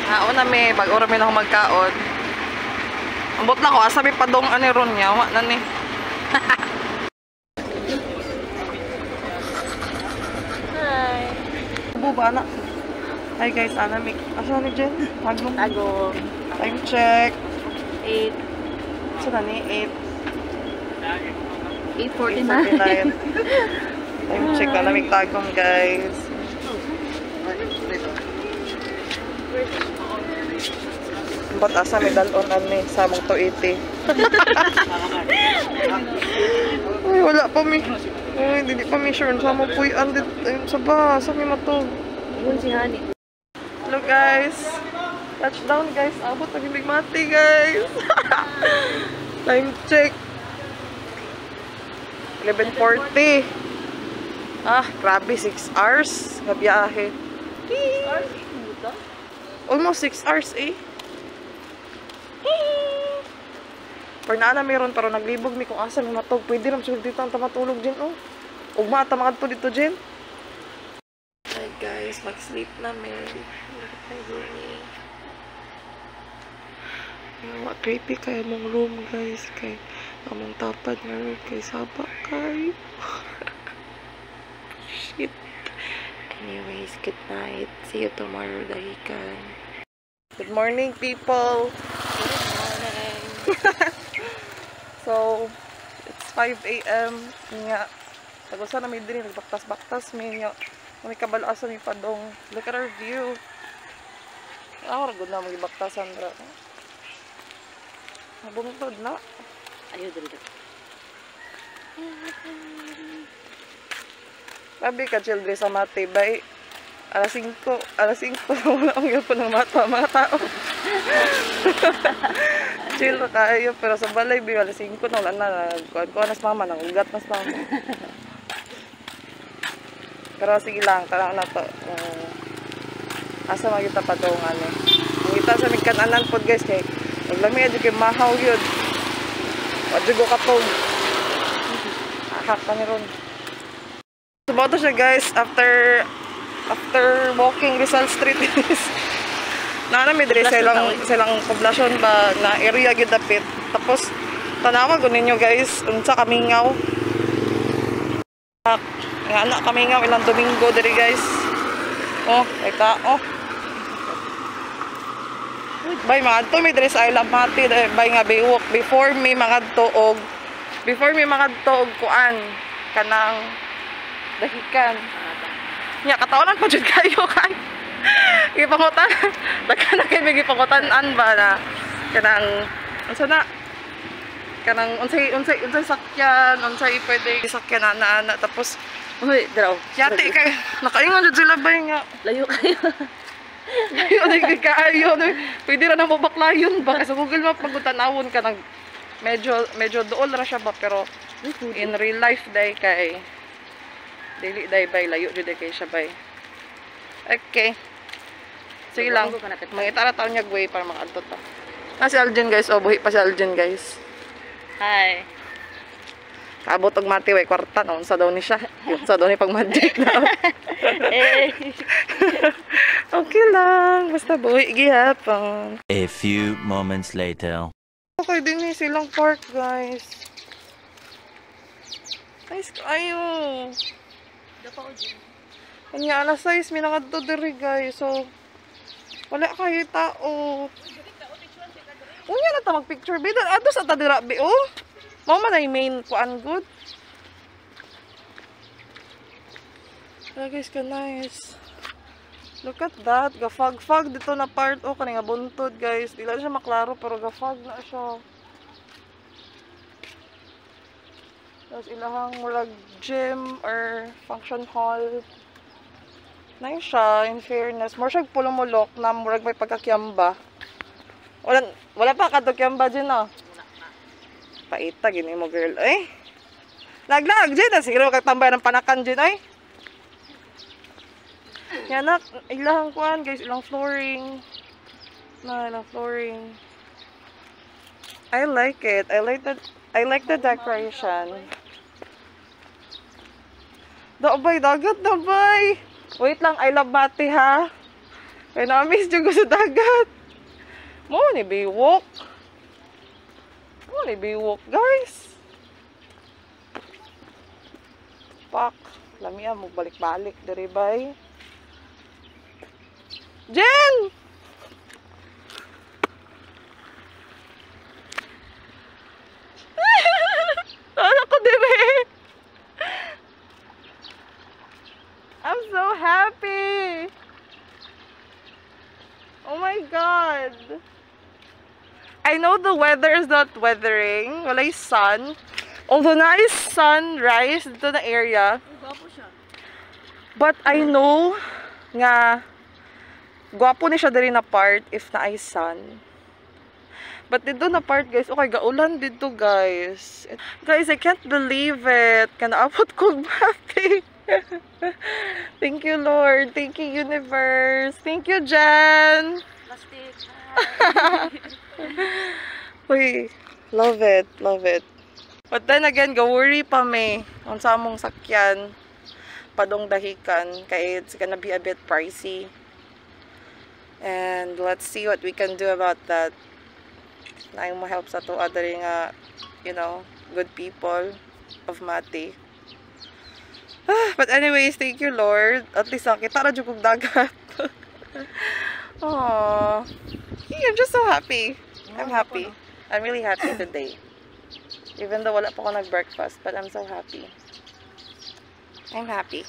Oo na may, bago rin ako magkaon. Ambot na ko, asabi pa dong ron niya. Wala na ni. Hi. Buba na. Hi guys, anamik. Asa ni Jen? Tagong. Tagong. Time check. 8. Saan na ni? 8:49. Time check na namig tagong guys. Ba't asa may dalon ani sa mong 280? Ay, wala pa mi. Ay, hindi pa mi sure sa mo puy andit ayun sa ba sa mi matog. Yun si Honey. Hello guys. Touchdown guys. Abot ang Big Mati guys. Time check. 11:40. Ah, grabe 6 hours nga biyahe. Almost 6 hours eh. Pero na meron pero naglibog mi kung asa mi matog. Pwede ram siguro dito ang tamatulog din oh. Ugma ta makadto dito din. Hi guys, mag-sleep na mi. What creepy kay mong room guys kay among tapad nga ron kay saba kay. Shit. Anyways, good night. See you tomorrow dahikan. Good morning people. So, it's 5 AM. Nga, tagusan na may din, nagbaktas-baktas may nga. May kabalasan may padong. Look at our view. Ako, ragod na magibaktasan. Bumutod na. Ayaw dito. Sabi ka, children sa mati, bay. Alas 5, wala akong yun po ng mata, mga tao. Chill na kayo, pero sa balay, alas 5 na wala na. Kuhan nas mama, nangugat nas mama. Pero sige lang, tarang na to. Asa magita pa ito nga ni. Kita sa migkananan po guys, kay maglami adyo kay mahaw yun. Wadyo go katong. Ahak ka ni ron. Subaw to siya guys, after walking Rizal Street is may dire silang poblasyon ba na area gyud dapit. Tapos tanawa ko ninyo guys unsa kamingaw. Nga anak kamingaw ilang Domingo diri guys. Oh, ita oh. Bay mga to may dire sa Island Mati bay nga biwok before may mga tuog kuan kanang dahikan. Nya kataonan pa jud kayo kay ipangutan daghan na kay gipangutan-an ba na kanang unsa na kanang unsay sakyan unsay pwede sakyan na tapos Uy, draw. yati kay nakaingon jud sila bay nga Layo kayo. layo kayo pwede ra na mo baklayon ba sa Google Map pagtanawon ka nang medyo dool ra siya ba pero in real life day kay dili day bay layo jud kay siya bay. Okay. Sige lang. Mangita ra taon niya way para makaadto ta. Na si Aljen guys, oh buhi pa si Aljen guys. Hi. Kaabot og mati way kwarta no unsa daw ni siya. Unsa daw ni pag magic daw. Okay lang, basta buhi gihapon. A few moments later. Okay din ni silang park guys. Nice kayo. Kanya alas 6 may nakadto diri guys. So wala kayo tao. Unya na ta mag-picture bid. Ato sa ta dira bi oh. Mao man ay main kuan good. Guys, ka nice. Look at that. Gafag-fag dito na part oh kani nga buntod guys. Dili siya maklaro pero gafag na siya. Tapos ilahang murag gym or function hall. Nice siya, in fairness. More siya pulumulok na murag may pagkakyamba. Wala pa katukyamba dyan ah. Paita, gini mo girl. Ay! Laglag dyan ah. Sige na magkatambay ng panakan dyan ay. Yan na, ilang kuhan guys, ilang flooring. Ilang flooring. I like it. I like the decoration. Dabay, dagat dabay. Wait lang, I love Mati ha. Kaya na-miss dyan ko sa dagat. Mo ni biwok. Mo ni biwok, guys. Pak. Lamia mo balik-balik diri bay. Jen! Ano ko diri? I'm so happy. Oh my God. I know the weather is not weathering. Walay sun. Although na is sunrise dito na area. But I know nga gwapo ni siya diri na part if na ay sun. But dito na part, guys, okay, gaulan dito, guys. Guys, I can't believe it. Kanaabot ko bati. Thank you, Lord. Thank you, universe. Thank you, Jen. Plastic. Uy, love it. Love it. But then again, worry pa me on sa among sakyan. Padong dahikan. Kaya it's gonna be a bit pricey. And let's see what we can do about that. Na yung ma-help sa to other nga, you know, good people of Mati. But anyways, thank you, Lord. At least nakita na dyan kong dagat. Aww. I'm just so happy. I'm happy. I'm really happy today. Even though wala pa ako nag-breakfast, but I'm so happy. I'm happy.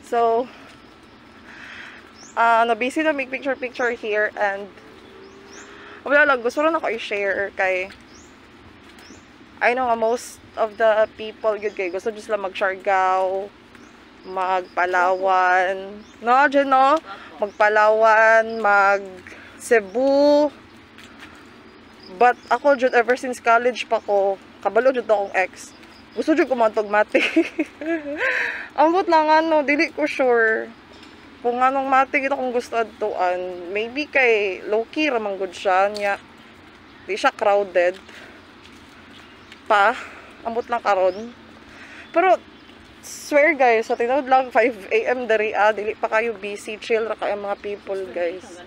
So, na-busy na make picture here and wala lang, gusto rin ako i-share kay I know most of the people good kay gusto just lang mag-Siargao, mag-Palawan, no, Jen, no? Mag-Palawan, mag-Cebu. But ako, Jud, ever since college pa ko, kabalo Jud akong ex. Gusto Jud ko mantog Mati. Ambot lang ano, dili ko sure. Kung anong Mati kita kung gusto adtuan, maybe kay low-key ramang good siya niya. Di siya crowded. Pa, ambot lang karon. Pero swear guys, sa tinawad lang 5 AM dari dili pa kayo busy, chill ra kayo mga people, guys.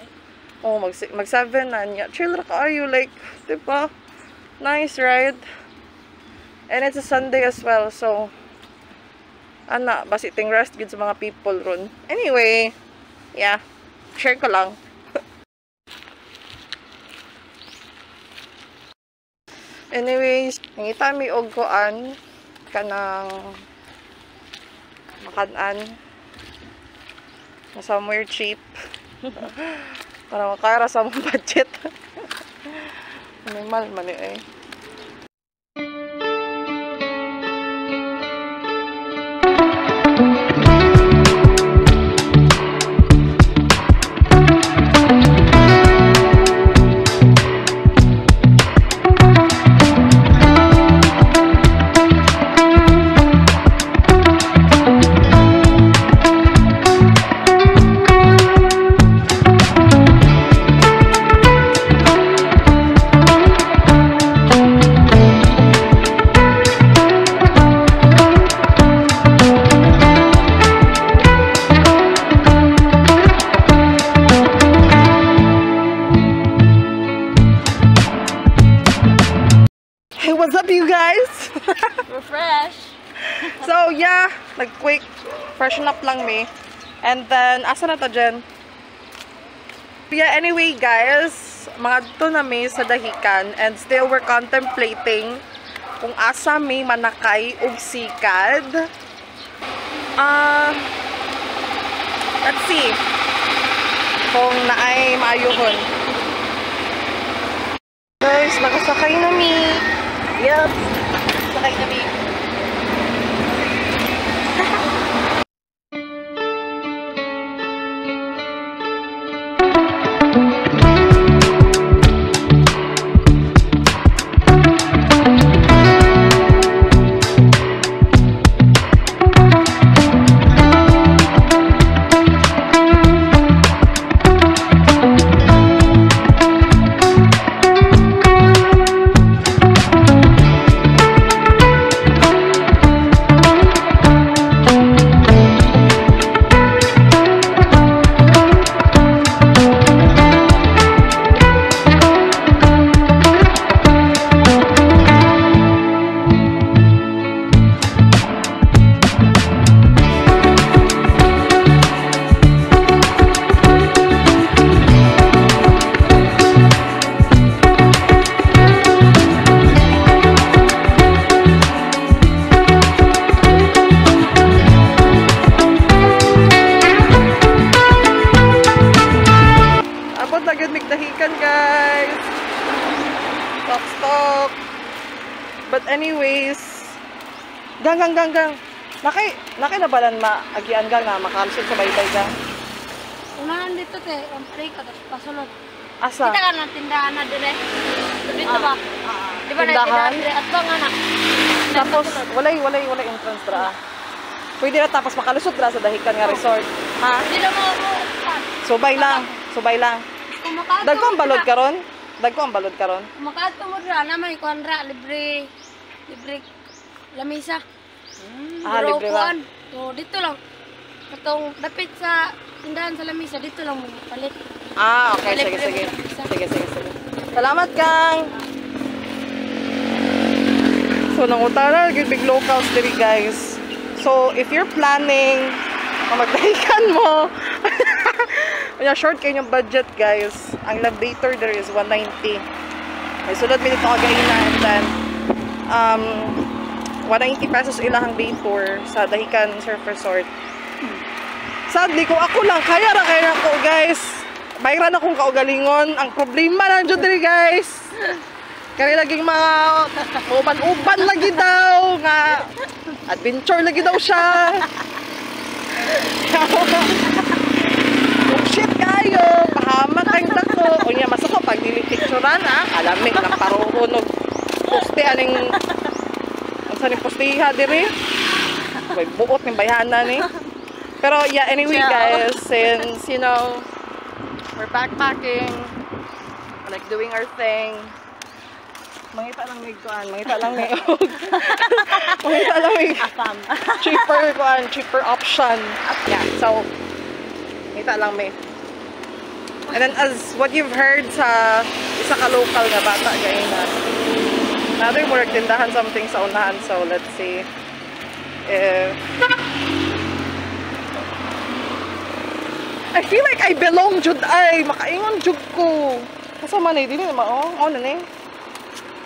Oh, mag 7 na niya. Chill ra kayo, like, diba? Nice, right? And it's a Sunday as well, so ana, basiting rest good sa mga people ron. Anyway, yeah, share ko lang. Anyways, nangita mi og kuan kanang makanan na somewhere cheap para makara sa mong budget. Minimal man eh. What's up, you guys? We're fresh. So yeah, like quick freshen up lang me. And then asa na ta, Jen? Yeah, anyway guys, mga to na may sa dahikan and still we're contemplating kung asa may manakay ug sikad. Let's see kung naay maayuhon. Guys, nakasakay na mi. Yep, sakay na mi. anyways, gang. Nakay na balan maagian gang nga makalusot sa baybay gang. Unahan dito te, ang break at pasunod. Asa? Kita ka ng tindahan na dire. Dito ba? Di ba na Tindahan? tindahan dire? At ba nga na? Tapos walay entrance dra. Pwede na tapos makalusot dra sa dahikan nga resort. Ha? Di na mo ako. Subay lang. Kumakato Dagko ang balod karon? Kumakato mo dira na may kuandra libre lamisa. Pero Libre ba? kuan. So dito lang. Katong dapit sa tindahan sa lamisa dito lang mo palit. Okay. Sige. Salamat, Kang! So, nangutara, big locals diri, guys. So, if you're planning na magdahikan mo, kaya short kayo yung budget, guys. Ang elevator there is 190. May sulod minute ako gaina, and then 190 pesos ilahang day tour sa Dahican Surf Resort. Sadly, kung ako lang, kaya ko, guys. Bayran akong kaugalingon. Ang problema lang dyan diri, guys. Kaya laging mga uban lagi daw. Nga, adventure lagi daw siya. Oh, shit kayo. Pahamak kayong dako. O niya, mas ako, pag nilipicturan, alamig ng paruhunog. Poste, aning, ang saning postiha diri. May buot ng bayanan eh. Pero yeah, anyway guys, since you know, we're backpacking, like doing our thing, mangita lang may cheaper option. Yeah, so mangita lang may. And then as what you've heard sa isa ka local nga bata gaya na, another more tindahan something sa unahan, so let's see if I feel like I belong jud ay makaingon jud ko. Kasama na dili na mao. Oh na ni.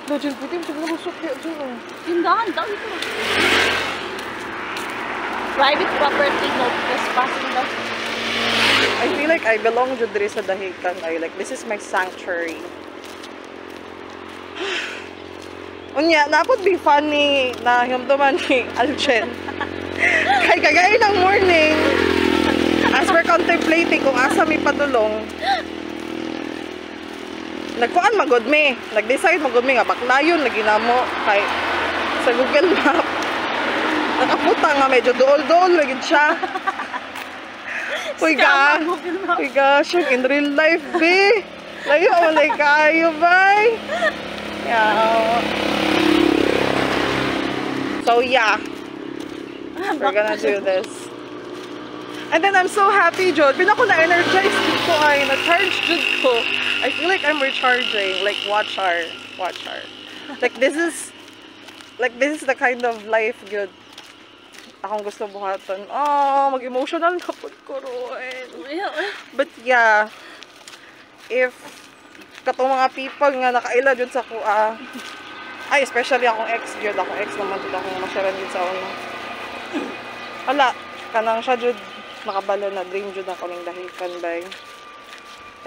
Do jud puti jud lusot ya jud. Tindahan daw ito. Private property, no trespassing daw. I feel like I belong jud diri sa Dahican. I like this is my sanctuary. Unya, napod be funny na humduman ni Alchen. Kay kagay ng morning. As we're contemplating kung asa may padulong, nagkuan magod me. Nag-decide magod me nga baklayon na ginamo kay sa Google Map. Nakaputa nga medyo dool-dool lagi siya. Uy gosh, in real life, be. Layo, malay kayo, bye. Yeah. So yeah, we're gonna do this. And then I'm so happy, Jod. Pinako na-energize ko ay na-charge Jod ko. I feel like I'm recharging. Like, watch her. Like, this is the kind of life, Jod. Akong gusto buhaton. Oh, mag-emotional na po ko, Roen. But yeah, if katong mga people nga nakaila Jod sa kuha, ay, especially akong ex, Jod. Akong ex naman Jod. Akong masyaran Jod sa una. Wala, kanang siya, Jod. Nakabalo na dream jud ako ning Dahican bay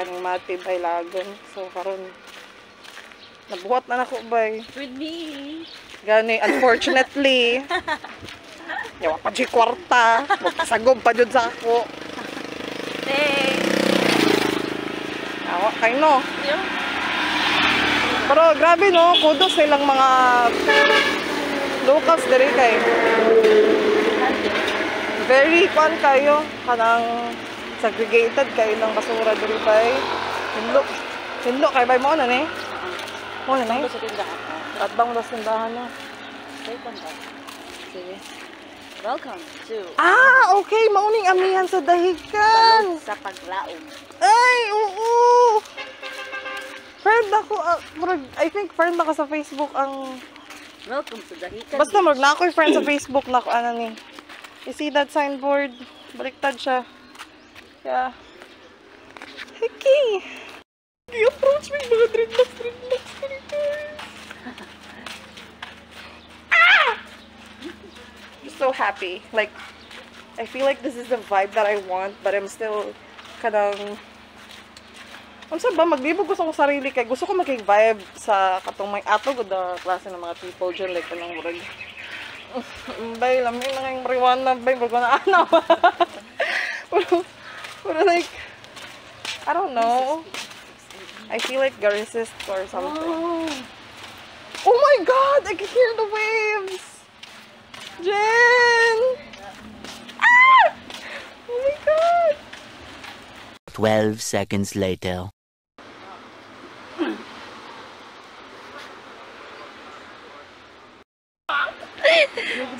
kaning matib ay lagon, so karon nabuhat na nako bay With me. gani unfortunately yawa pa di kwarta magpasagom pa jud sa ako awa kay no. Pero grabe no, kudos sa ilang mga locals diri kay very fun kayo, kanang segregated kayo ng basura diri bay. Hinlo kay bay mo na ni. Mo na ni. Sa tindahan. At bang dos tindahan na. Sige. Welcome to Okay, mauning amihan sa Dahican. Balog sa Paglaom. Ay, oo. Friend ako, I think friend ako sa Facebook ang Welcome to Dahican. basta mag na ako'y friend sa Facebook na ako ano ni. You see that signboard? Baliktad siya. Yeah. Okay. I-approach me mga dreadlocks guys. I'm so happy. Like, I feel like this is the vibe that I want, but I'm still kanang Unsa ba maglibog ko sa akong sarili kay gusto ko makig-vibe sa katong may atog the klase ng mga people dyan like kanang murag. Bay, lami na ngayong marijuana, bay, bago na ano. Pero like, I don't know. I feel like resist or something. Oh my god, I can hear the waves! Jen! Ah! Oh my god! 12 seconds later.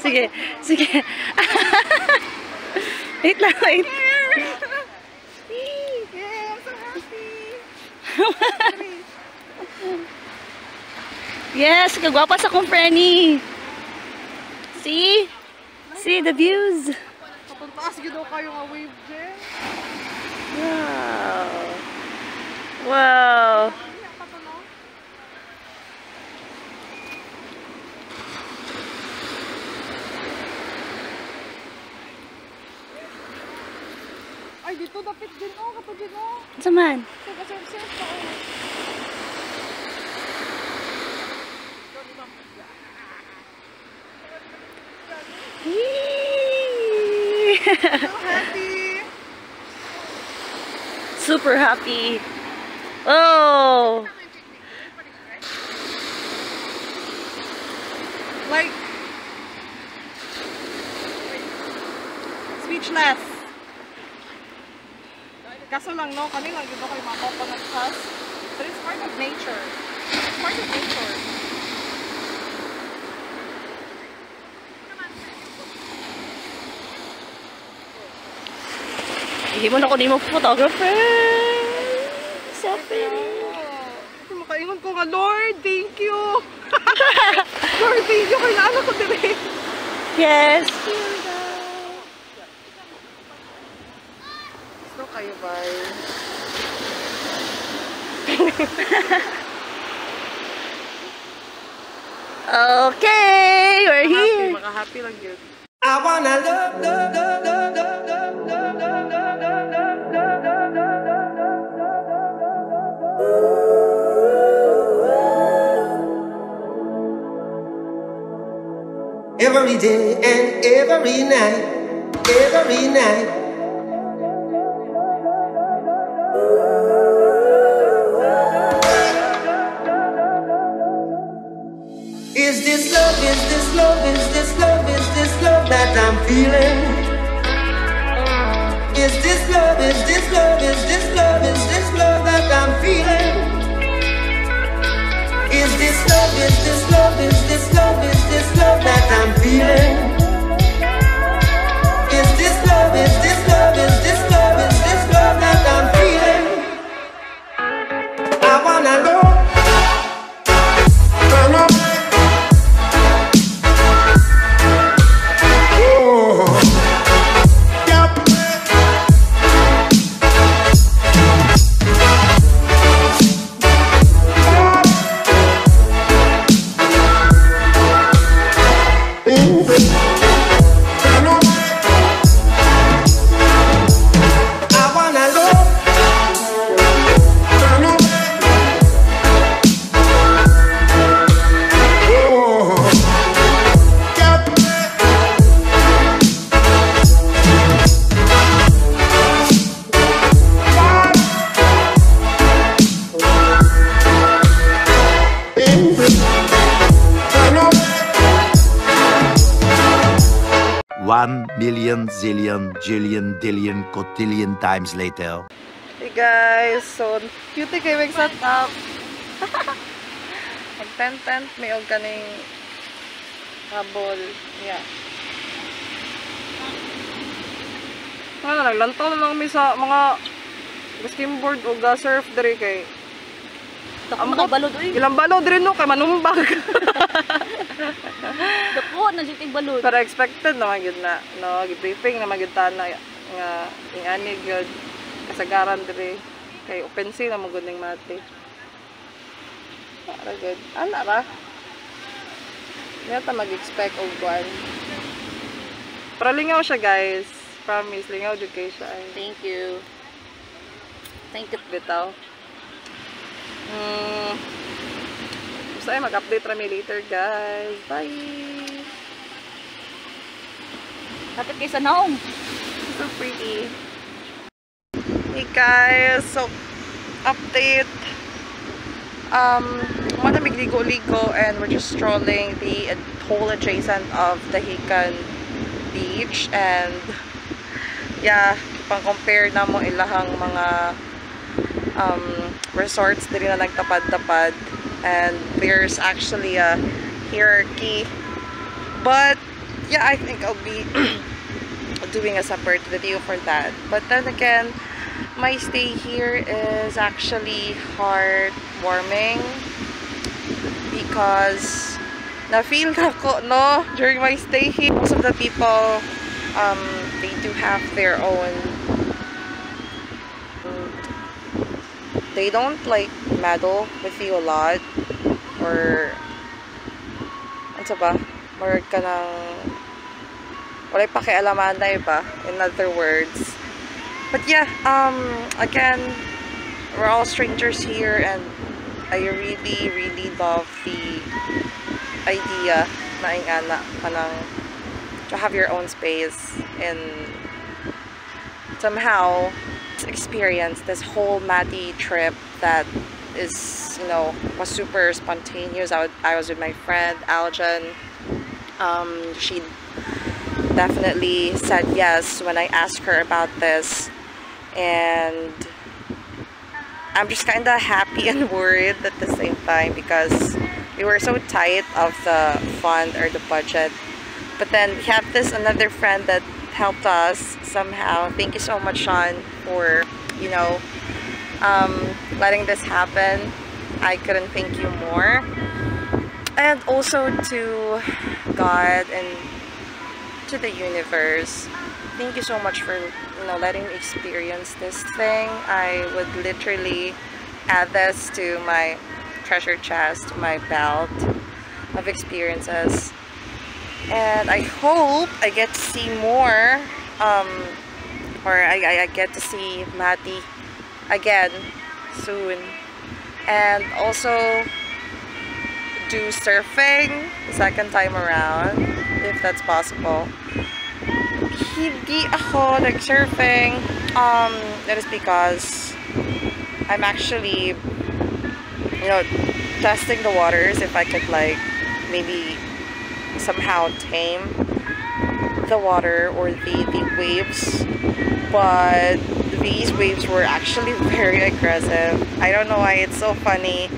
Sige, sige. Wait lang, wait. Yeah, I'm so happy! Yes, kagwapa sa kong Frenny. See? See the views? Kapag taas yun daw kayo nga wave, Jen. Wow. Wow. Ay, dito dapit din oh, kapag din oh. Saman? Surf pa oh. So happy! Super happy. Oh. Like, speechless. Kaso lang, no, kanina lang dito kayo mga coconut husk. But it's part of nature. It's part of nature. Ihimon ako ni mo photographer. Selfie. Ito makaingon ko nga, Lord, thank you. Lord, thank you. Kailangan ako din eh. Yes. Gusto kayo, bye. Okay, we're here. Maka-happy lang yun. I wanna love, love, love, love, love, love, love, love, love, love, love, love, love. Every day and every night, every night. Is this love, is this love, is this love, is this love that I'm feeling? Is this love, is this love, is this love, is this love that I'm feeling? Is this love, is this love, is this love, is this love that I'm feeling? Is this love, is this love, is this love, is this love that I'm feeling? I wanna know. One million zillion jillion dillion cotillion times later. Hey guys, so cute kayo yung setup. Nag-tent may og kaning habol. Yeah. Ano, naglantaw na lang kami sa mga skimboard o surf diri kay Dako mga balod uy. ilang balod rin no kay manumbag. Dako na jiting balod. Pero expected naman yun na, no, briefing naman yun na nga ingani yun kasagaran diri kay open sea na maguning mati. Para good. Ana ra. Yata mag-expect og kwan. Pero lingaw siya guys. Promise, lingaw jud kay siya. Thank you. Thank you. Bitaw. So ay mag-update kami later guys. Bye! Dapat kayo sa naong. So pretty. Hey guys, so update. Wanna magligo-ligo and we're just strolling the whole adjacent of Dahican Beach, and yeah, pang-compare na mo ilahang mga resorts dili na nagtapad-tapad, and there's actually a hierarchy, but yeah, I think I'll be doing a separate video for that. But then again, my stay here is actually heartwarming because na-feel ko, no, during my stay here, most of the people, they do have their own, they don't like meddle with you a lot, or ano ba, more ka ng walay pakialaman na iba, in other words. But yeah, again, we're all strangers here, and I really, really love the idea na ingana kanang to have your own space and somehow experience this whole Mati trip that is, you know, was super spontaneous. I was with my friend Aljan. She definitely said yes when I asked her about this, and I'm just kind of happy and worried at the same time because we were so tight of the fund or the budget. But then we have this another friend that helped us somehow. Thank you so much, Sean, for, you know, letting this happen. I couldn't thank you more. And also to God and to the universe, thank you so much for, you know, letting me experience this thing. I would literally add this to my treasure chest, my belt of experiences, and I hope I get to see more, or I get to see Mati again soon, and also do surfing the second time around if that's possible. Hindi ako nag-surfing. That is because I'm actually, you know, testing the waters if I could, like, maybe somehow tame the water or the waves. But these waves were actually very aggressive. I don't know why, it's so funny.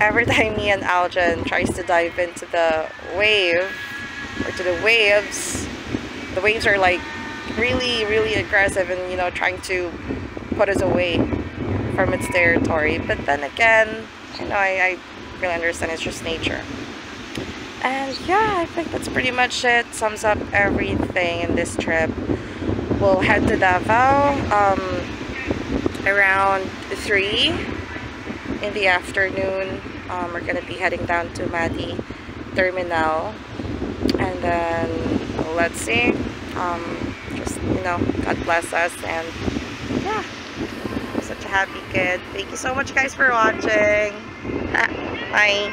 Every time me and Aljan tries to dive into the wave or to the waves are like really, really aggressive and, you know, trying to put us away from its territory. But then again, you know, I really understand, it's just nature. And yeah, I think that's pretty much it. Sums up everything in this trip. We'll head to Davao around 3 in the afternoon. We're gonna be heading down to Mati Terminal, and then let's see. Just, you know, God bless us, and yeah, I'm such a happy kid. Thank you so much, guys, for watching. Bye.